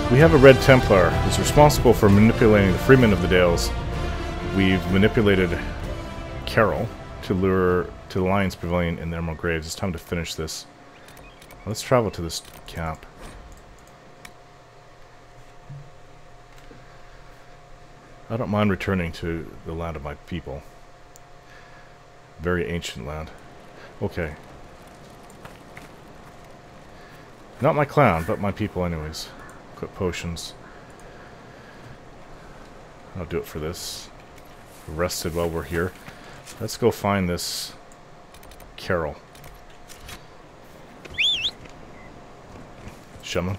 We have a Red Templar who's responsible for manipulating the freemen of the Dales. We've manipulated Carol to lure to the Lion's Pavilion in the Emerald Graves. It's time to finish this. Let's travel to this camp. I don't mind returning to the land of my people. Very ancient land. Okay. Not my clan, but my people anyways. Equip potions. I'll do it for this. Rested while we're here. Let's go find this Carol. Shaman.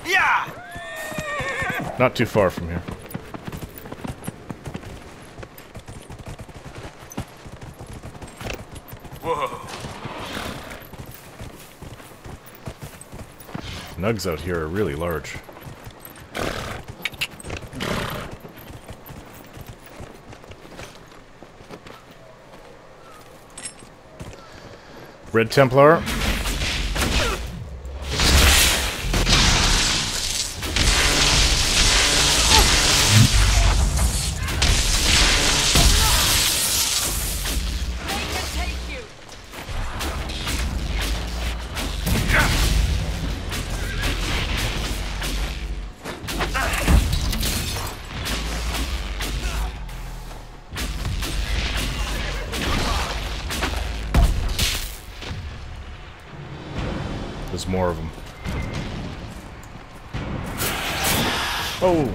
Yeah! Not too far from here. Whoa. Nugs out here are really large. Red Templar. There's more of them. Oh!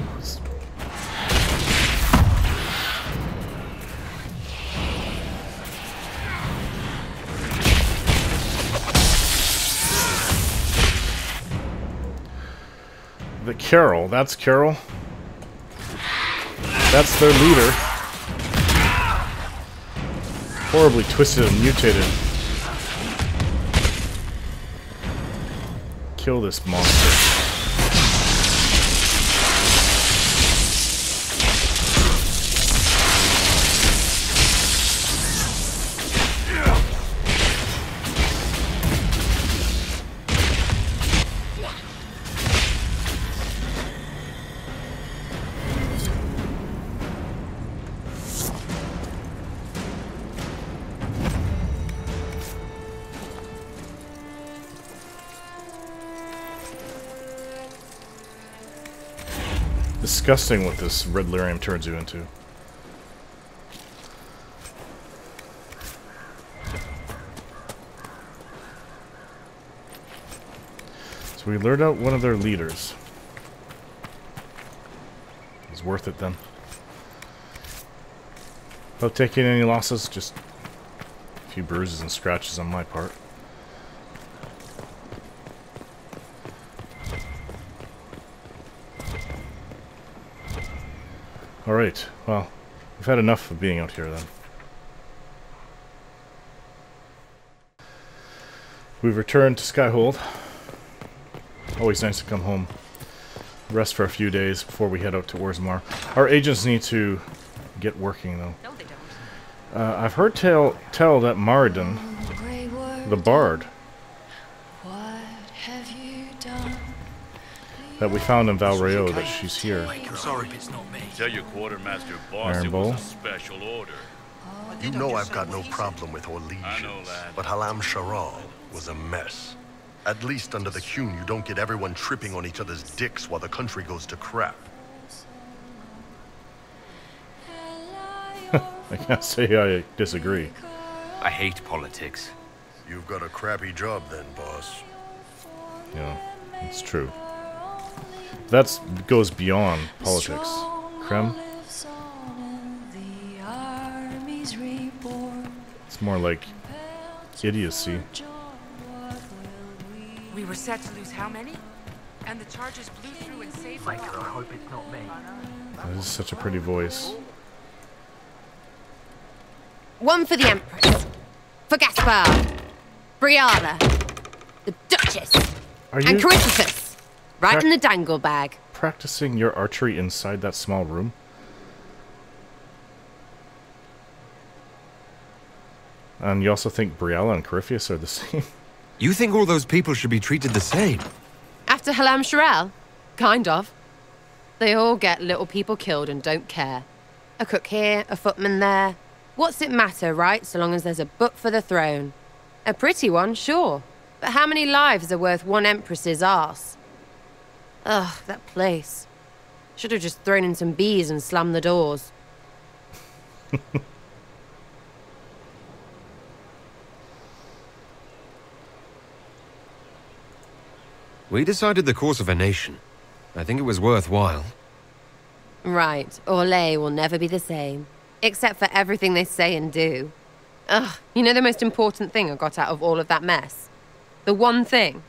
The Carol. That's Carol. That's their leader. Horribly twisted and mutated. Kill this monster. Disgusting what this red lyrium turns you into. So we lured out one of their leaders. It was worth it then. Without taking any losses, just a few bruises and scratches on my part. Alright, well, we've had enough of being out here then. We've returned to Skyhold. Always nice to come home. Rest for a few days before we head out to Orzammar. Our agents need to get working though. No, they don't. I've heard tell that Maridon, the Bard, that we found in Valrayo, that she's here. I'm sorry if it's not me. Tell your quartermaster boss Iron it Bowl. was a special order. You know I've got no problem with I know Orlesians, that. but Halam Sharal was a mess. At least under the Qun, you don't get everyone tripping on each other's dicks while the country goes to crap. I can't say I disagree. I hate politics. You've got a crappy job then, boss. Yeah, it's true. That goes beyond politics. Krem? It's more like idiocy. We were set to lose how many? And the charges blew through and saved I hope it's not me. That is such a pretty voice. One for the Empress. For Gaspard. Briala. The Duchess. Are And you Coryphothus. Right in the dangle bag. practicing your archery inside that small room? And you also think Briella and Corypheus are the same? You think all those people should be treated the same? After Halam Sharel? Kind of. They all get little people killed and don't care. A cook here, a footman there. What's it matter, right, so long as there's a butt for the throne? A pretty one, sure. But how many lives are worth one empress's arse? Ugh, that place. Should have just thrown in some bees and slammed the doors. We decided the course of a nation. I think it was worthwhile. Right, Orlais will never be the same. Except for everything they say and do. Ugh, you know the most important thing I got out of all of that mess? The one thing.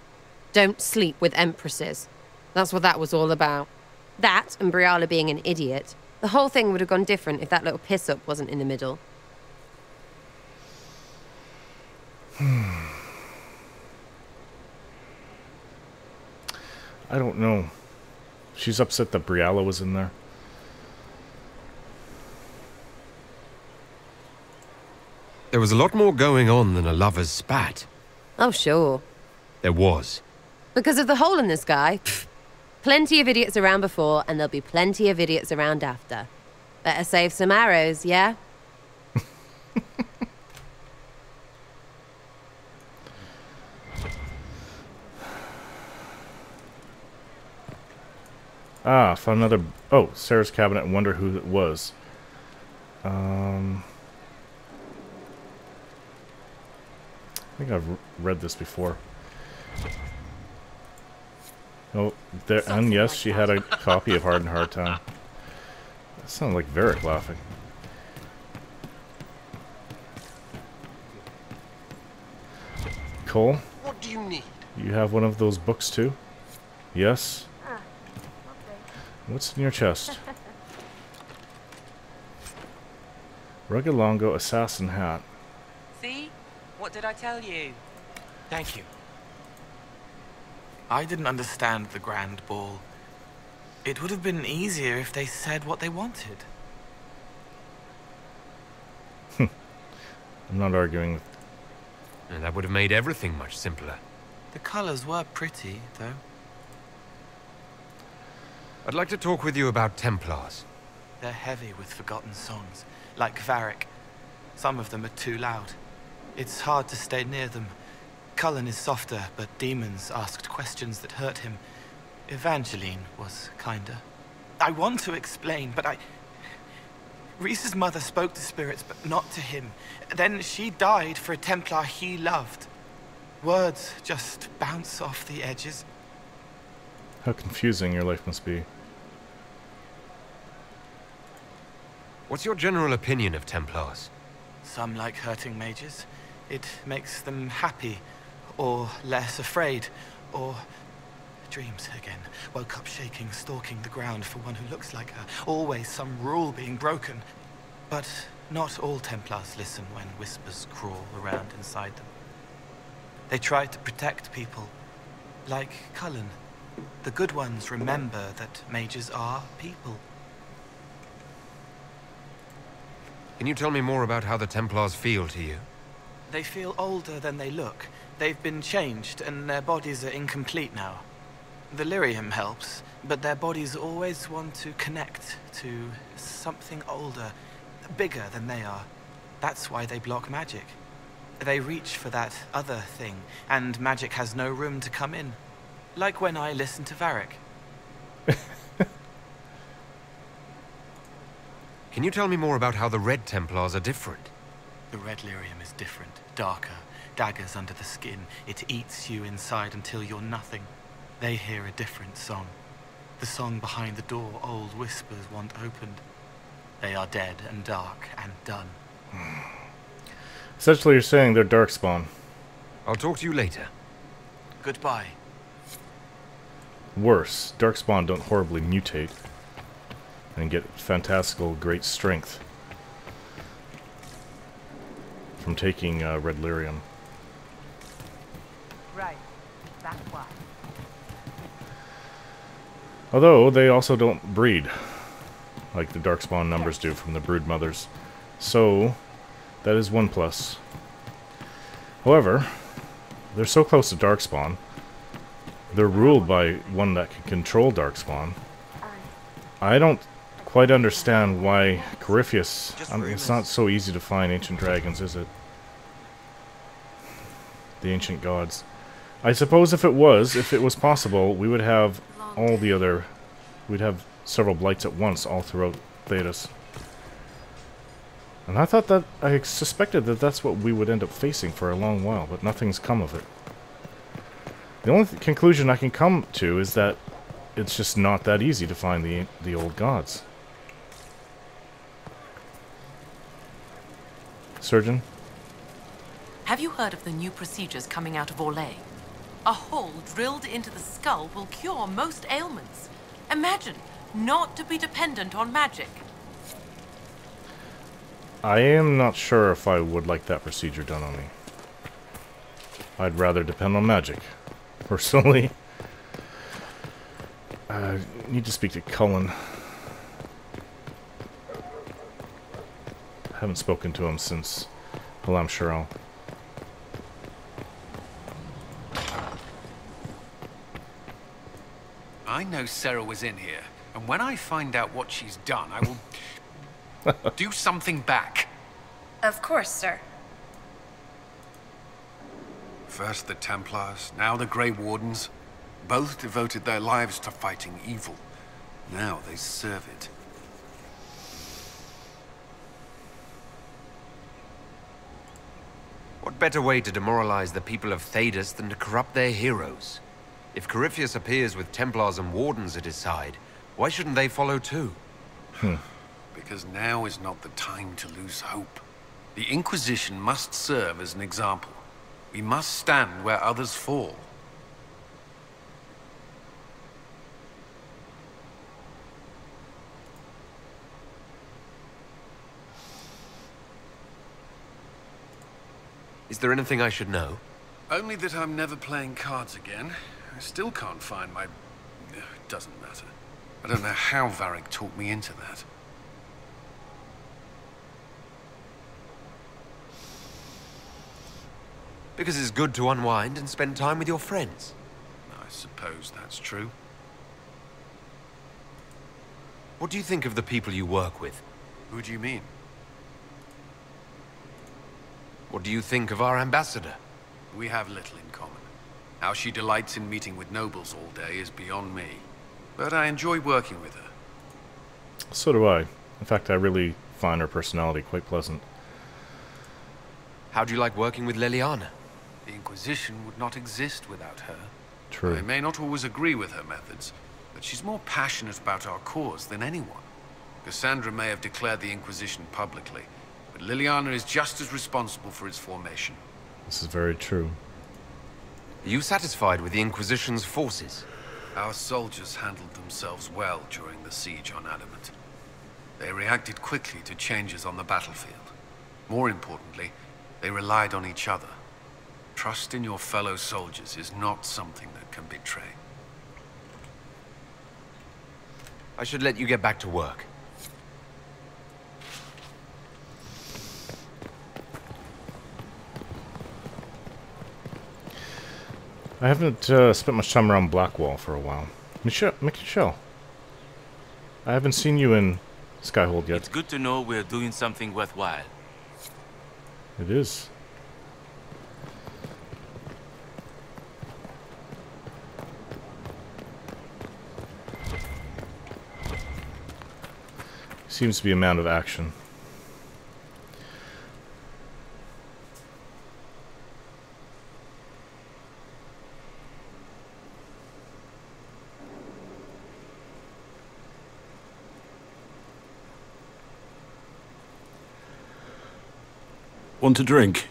Don't sleep with empresses. That's what that was all about. That, and Briala being an idiot. The whole thing would have gone different if that little piss-up wasn't in the middle. I don't know. She's upset that Briala was in there. There was a lot more going on than a lover's spat. Oh, sure. There was. Because of the hole in the sky, pfft, plenty of idiots around before, and there'll be plenty of idiots around after. Better save some arrows, yeah? Ah, found another... Oh, Sarah's cabinet. Wonder who it was. I think I've read this before. Oh, there, and yes, she had a copy of Hard and Hard Time. That sounded like Varric laughing. Cole? What do you need? You have one of those books too? Yes? What's in your chest? Rugged Longo assassin hat. See? What did I tell you? Thank you. I didn't understand the grand ball. It would have been easier if they said what they wanted. I'm not arguing with... And that would have made everything much simpler. The colors were pretty, though. I'd like to talk with you about Templars. They're heavy with forgotten songs, like Varric. Some of them are too loud. It's hard to stay near them. Cullen is softer, but demons asked questions that hurt him. Evangeline was kinder. I want to explain, but Reese's mother spoke to spirits, but not to him. Then she died for a Templar he loved. Words just bounce off the edges. How confusing your life must be. What's your general opinion of Templars? Some like hurting mages. It makes them happy, or less afraid, or dreams again. Woke up shaking, stalking the ground for one who looks like her. Always some rule being broken. But not all Templars listen when whispers crawl around inside them. They try to protect people, like Cullen. The good ones remember that mages are people. Can you tell me more about how the Templars feel to you? They feel older than they look. They've been changed, and their bodies are incomplete now. The lyrium helps, but their bodies always want to connect to something older, bigger than they are. That's why they block magic. They reach for that other thing, and magic has no room to come in. Like when I listen to Varric. Can you tell me more about how the Red Templars are different? The red lyrium is different, darker, daggers under the skin. It eats you inside until you're nothing. They hear a different song. The song behind the door old whispers want opened. They are dead and dark and done. Essentially, you're saying they're Darkspawn. I'll talk to you later. Goodbye. Worse, Darkspawn don't horribly mutate and get fantastical great strength from taking red lyrium. Right. That's why. Although they also don't breed like the Darkspawn numbers do from the brood mothers. So that is one plus. However, they're so close to Darkspawn. They're ruled by one that can control Darkspawn. I don't quite understand why Corypheus... I mean, it's not so easy to find ancient dragons, is it? The ancient gods. I suppose if it was possible, we would have all the other... We'd have several blights at once all throughout Thedas. And I thought that... I suspected that that's what we would end up facing for a long while, but nothing's come of it. The only conclusion I can come to is that it's just not that easy to find the old gods. Surgeon? Have you heard of the new procedures coming out of Orlais? A hole drilled into the skull will cure most ailments. Imagine not to be dependent on magic. I am not sure if I would like that procedure done on me. I'd rather depend on magic, personally. I need to speak to Cullen. Haven't spoken to him since Halam Shirel. I know Sarah was in here, and when I find out what she's done, I will do something back. Of course, sir. First the Templars, now the Grey Wardens. Both devoted their lives to fighting evil. Now they serve it. What better way to demoralize the people of Thedas than to corrupt their heroes? If Corypheus appears with Templars and Wardens at his side, why shouldn't they follow too? Because now is not the time to lose hope. The Inquisition must serve as an example. We must stand where others fall. Is there anything I should know? Only that I'm never playing cards again. I still can't find my... It doesn't matter. I don't know how Varric talked me into that. Because it's good to unwind and spend time with your friends. I suppose that's true. What do you think of the people you work with? Who do you mean? What do you think of our ambassador? We have little in common. How she delights in meeting with nobles all day is beyond me. But I enjoy working with her. So do I. In fact, I really find her personality quite pleasant. How do you like working with Leliana? The Inquisition would not exist without her. True. I may not always agree with her methods, but she's more passionate about our cause than anyone. Cassandra may have declared the Inquisition publicly, but Liliana is just as responsible for its formation. This is very true. Are you satisfied with the Inquisition's forces? Our soldiers handled themselves well during the siege on Adamant. They reacted quickly to changes on the battlefield. More importantly, they relied on each other. Trust in your fellow soldiers is not something that can betray. I should let you get back to work. I haven't spent much time around Blackwall for a while. Michelle, I haven't seen you in Skyhold yet. It's good to know we're doing something worthwhile. It is. Seems to be a man of action. Want a drink?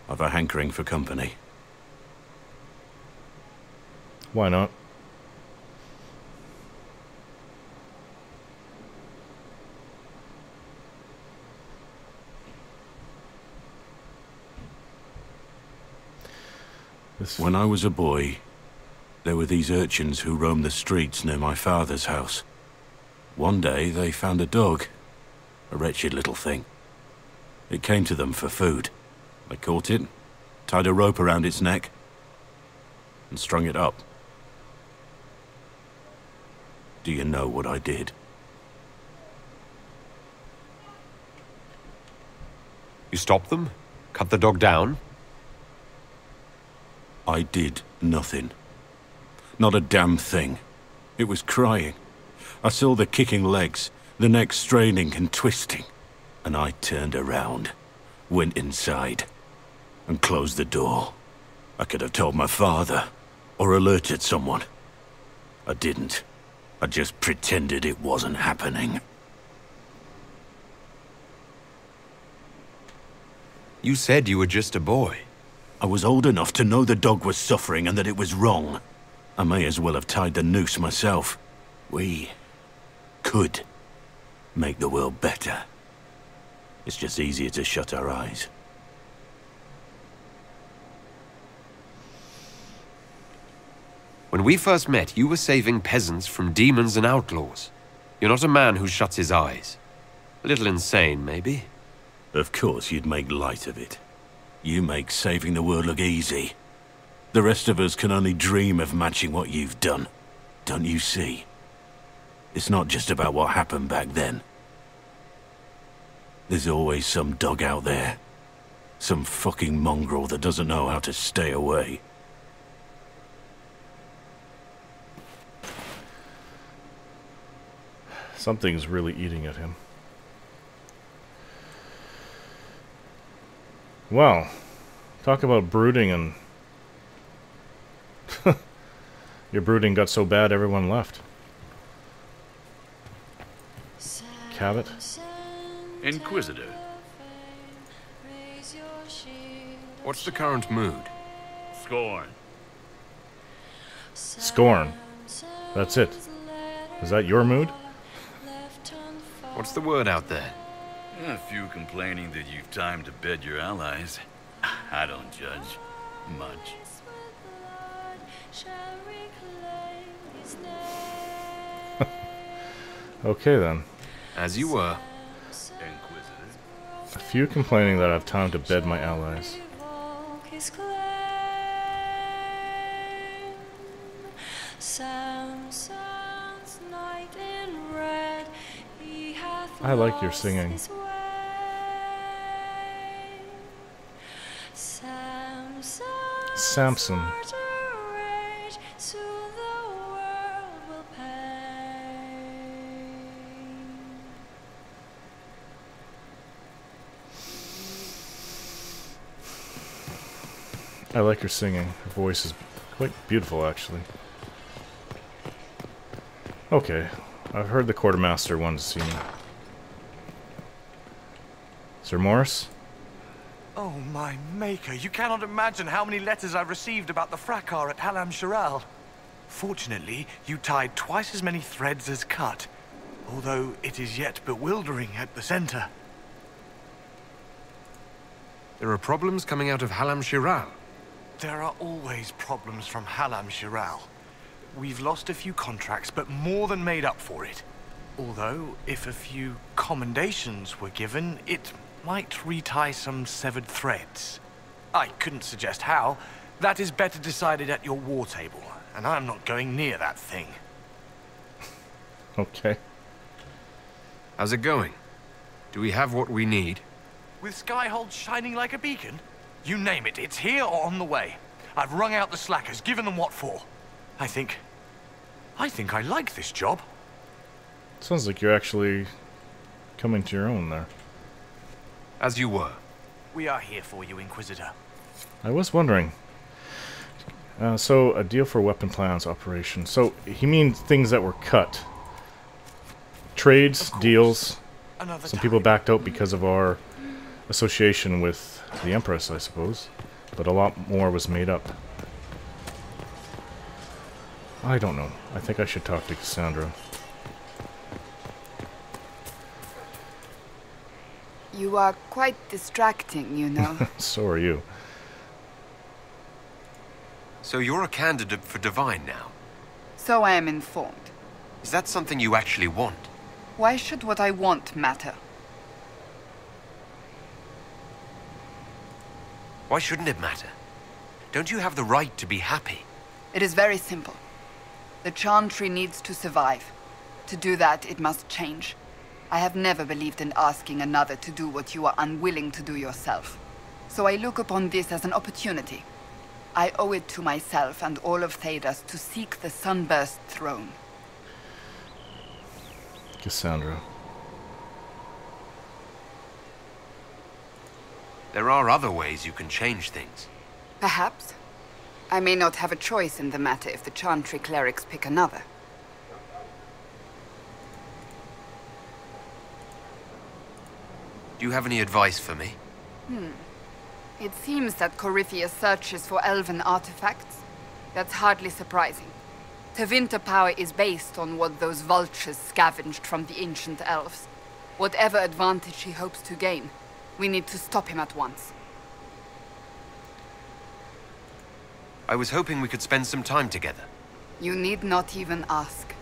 I've a hankering for company. Why not? When I was a boy, there were these urchins who roamed the streets near my father's house. One day they found a dog, a wretched little thing. It came to them for food. They caught it, tied a rope around its neck, and strung it up. Do you know what I did? You stopped them? Cut the dog down? I did nothing. Not a damn thing. It was crying. I saw the kicking legs, the neck straining and twisting. And I turned around, went inside, and closed the door. I could have told my father, or alerted someone. I didn't. I just pretended it wasn't happening. You said you were just a boy. I was old enough to know the dog was suffering and that it was wrong. I may as well have tied the noose myself. We could make the world better. It's just easier to shut our eyes. When we first met, you were saving peasants from demons and outlaws. You're not a man who shuts his eyes. A little insane, maybe? Of course you'd make light of it. You make saving the world look easy. The rest of us can only dream of matching what you've done. Don't you see? It's not just about what happened back then. There's always some dog out there. Some fucking mongrel that doesn't know how to stay away. Something's really eating at him. Well, talk about brooding and... Your brooding got so bad everyone left. Cabot? Inquisitor. What's the current mood? Scorn. Scorn. That's it. Is that your mood? What's the word out there? A few complaining that you've time to bed your allies. I don't judge. Much. Okay then. As you were. Inquisitor. A few complaining that I have time to bed my allies. I like your singing. Samson. I like your singing. Her voice is quite beautiful, actually. Okay. I've heard the quartermaster wanted to see me. Sir Morris? Oh, my maker, you cannot imagine how many letters I've received about the fracas at Halam Shiral. Fortunately, you tied twice as many threads as cut, although it is yet bewildering at the center. There are problems coming out of Halam Shiral. There are always problems from Halam Shiral. We've lost a few contracts, but more than made up for it. Although, if a few commendations were given, it might retie some severed threads. I couldn't suggest how. That is better decided at your war table, and I'm not going near that thing. Okay. How's it going? Do we have what we need? With Skyhold shining like a beacon? You name it, it's here or on the way. I've wrung out the slackers, given them what for. I think I like this job. Sounds like you're actually coming to your own there. As you were. We are here for you, Inquisitor. I was wondering. So, a deal for weapon plans operation. So, he means things that were cut. Trades, deals. Some people backed out because of our association with the Empress, I suppose. But a lot more was made up. I don't know. I think I should talk to Cassandra. You are quite distracting, you know. So are you. So you're a candidate for Divine now? So I am informed. Is that something you actually want? Why should what I want matter? Why shouldn't it matter? Don't you have the right to be happy? It is very simple. The Chantry needs to survive. To do that, it must change. I have never believed in asking another to do what you are unwilling to do yourself. So I look upon this as an opportunity. I owe it to myself and all of Thedas to seek the Sunburst throne. Cassandra. There are other ways you can change things. Perhaps. I may not have a choice in the matter if the Chantry clerics pick another. Do you have any advice for me? It seems that Corythia searches for elven artifacts. That's hardly surprising. Tevinter power is based on what those vultures scavenged from the ancient elves. Whatever advantage he hopes to gain, we need to stop him at once. I was hoping we could spend some time together. You need not even ask.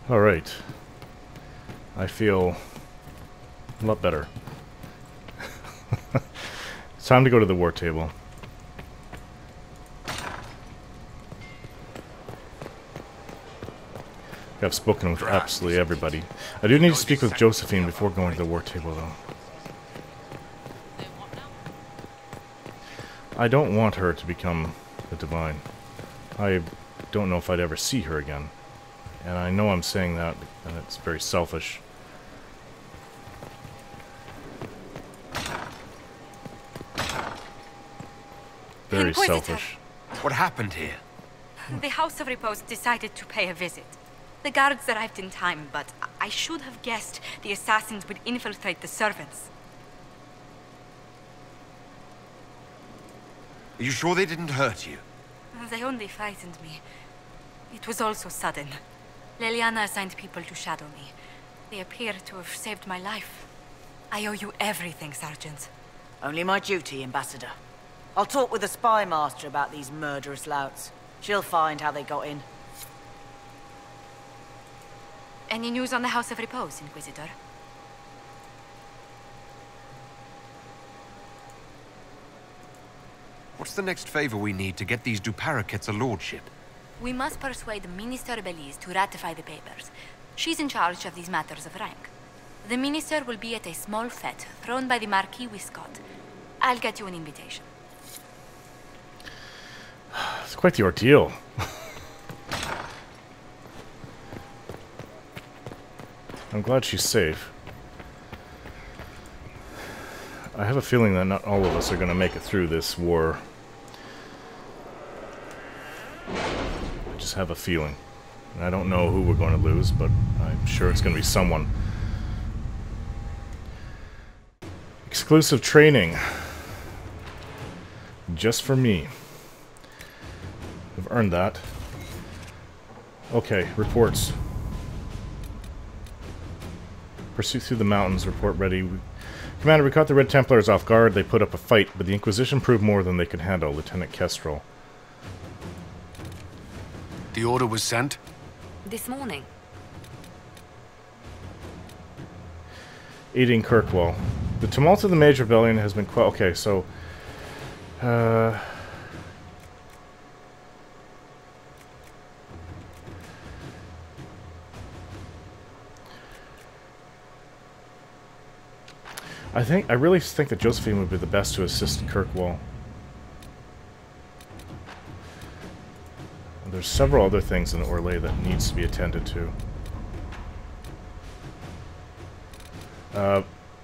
Alright. I feel a lot better. It's time to go to the war table. I've spoken with absolutely everybody. I do need to speak with Josephine before going to the war table, though. I don't want her to become a divine. I don't know if I'd ever see her again. And I know I'm saying that, and it's very selfish. Very Inquisitor. selfish. What happened here? The House of Repose decided to pay a visit. The guards arrived in time, but I should have guessed the assassins would infiltrate the servants. Are you sure they didn't hurt you? They only frightened me. It was all so sudden. Leliana assigned people to shadow me. They appear to have saved my life. I owe you everything, Sergeant. Only my duty, Ambassador. I'll talk with the spy master about these murderous louts. She'll find how they got in. Any news on the House of Repose, Inquisitor? What's the next favor we need to get these Duparaquets a lordship? We must persuade Minister Belize to ratify the papers. She's in charge of these matters of rank. The minister will be at a small fete thrown by the Marquis Wiscott. I'll get you an invitation. It's quite the ordeal. I'm glad she's safe. I have a feeling that not all of us are going to make it through this war. I just have a feeling. And I don't know who we're going to lose, but I'm sure it's going to be someone. Exclusive training. Just for me. I've earned that. Okay, reports. Pursuit through the mountains, report ready. Commander, we caught the Red Templars off guard. They put up a fight, but the Inquisition proved more than they could handle. Lieutenant Kestrel. The order was sent? This morning. Aiding Kirkwall. The tumult of the Mage Rebellion has been quite... Okay, so... I really think that Josephine would be the best to assist Kirkwall. There's several other things in Orlais that needs to be attended to.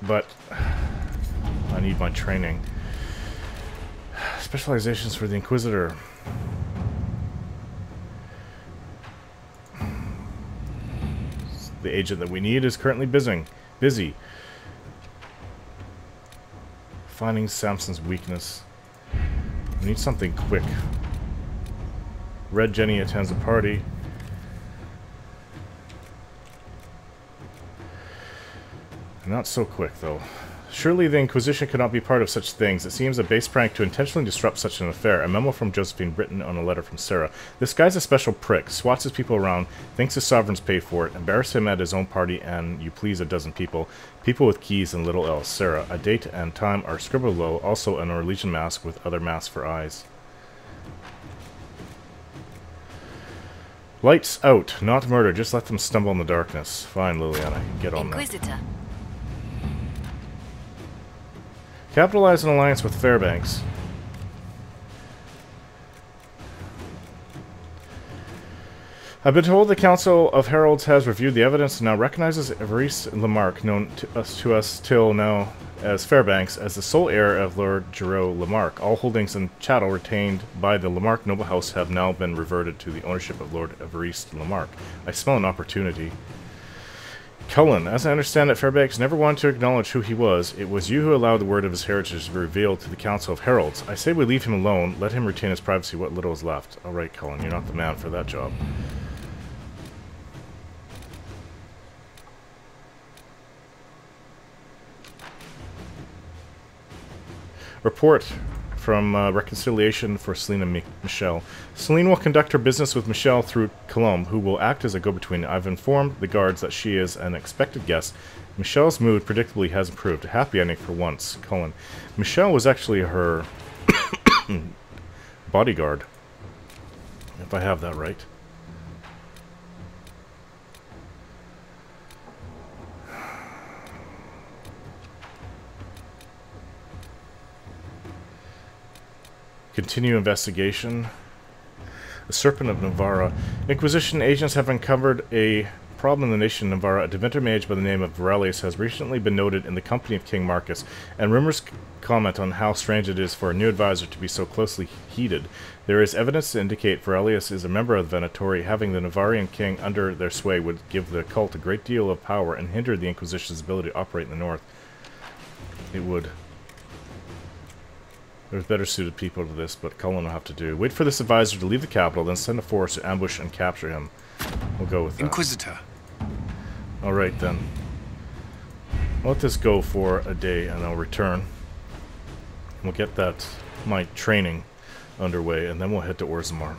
But I need my training. Specializations for the Inquisitor. The agent that we need is currently busy. Finding Samson's weakness. We need something quick. Red Jenny attends a party. Not so quick, though. Surely the Inquisition could not be part of such things. It seems a base prank to intentionally disrupt such an affair. A memo from Josephine written on a letter from Sarah. This guy's a special prick. Swats his people around. Thinks his sovereigns pay for it. Embarrass him at his own party and you please a dozen people. People with keys and little else. Sarah. A date and time are scribbled below. Also a Norwegian mask with other masks for eyes. Lights out. Not murder. Just let them stumble in the darkness. Fine, Liliana. Get on that. Inquisitor. Capitalize an alliance with Fairbanks. I've been told the Council of Heralds has reviewed the evidence and now recognizes Evariste Lamarck, known to us till now as Fairbanks, as the sole heir of Lord Giraud Lamarck. All holdings and chattel retained by the Lamarck noble house have now been reverted to the ownership of Lord Evariste Lamarck. I smell an opportunity. Cullen, as I understand it, Fairbanks never wanted to acknowledge who he was. It was you who allowed the word of his heritage to be revealed to the Council of Heralds. I say we leave him alone, let him retain his privacy what little is left. Alright, Cullen, you're not the man for that job. Report from Reconciliation for Celine and Michelle. Celine will conduct her business with Michelle through Colombe, who will act as a go-between. I've informed the guards that she is an expected guest. Michelle's mood predictably has improved. A happy ending for once. Cullen. Michelle was actually her bodyguard, if I have that right. Continue investigation. The Serpent of Navarra. Inquisition agents have uncovered a problem in the nation of Navarra. A Devinter mage by the name of Varelius has recently been noted in the company of King Marcus, and rumors comment on how strange it is for a new advisor to be so closely heeded. There is evidence to indicate Varelius is a member of the Venatori. Having the Navarrian king under their sway would give the cult a great deal of power and hinder the Inquisition's ability to operate in the north. It would. There's better suited people to this, but Cullen will have to do. Wait for this advisor to leave the capital, then send a force to ambush and capture him. We'll go with that. Inquisitor. Alright then. I'll let this go for a day and I'll return. We'll get that, my training underway, and then we'll head to Orzammar.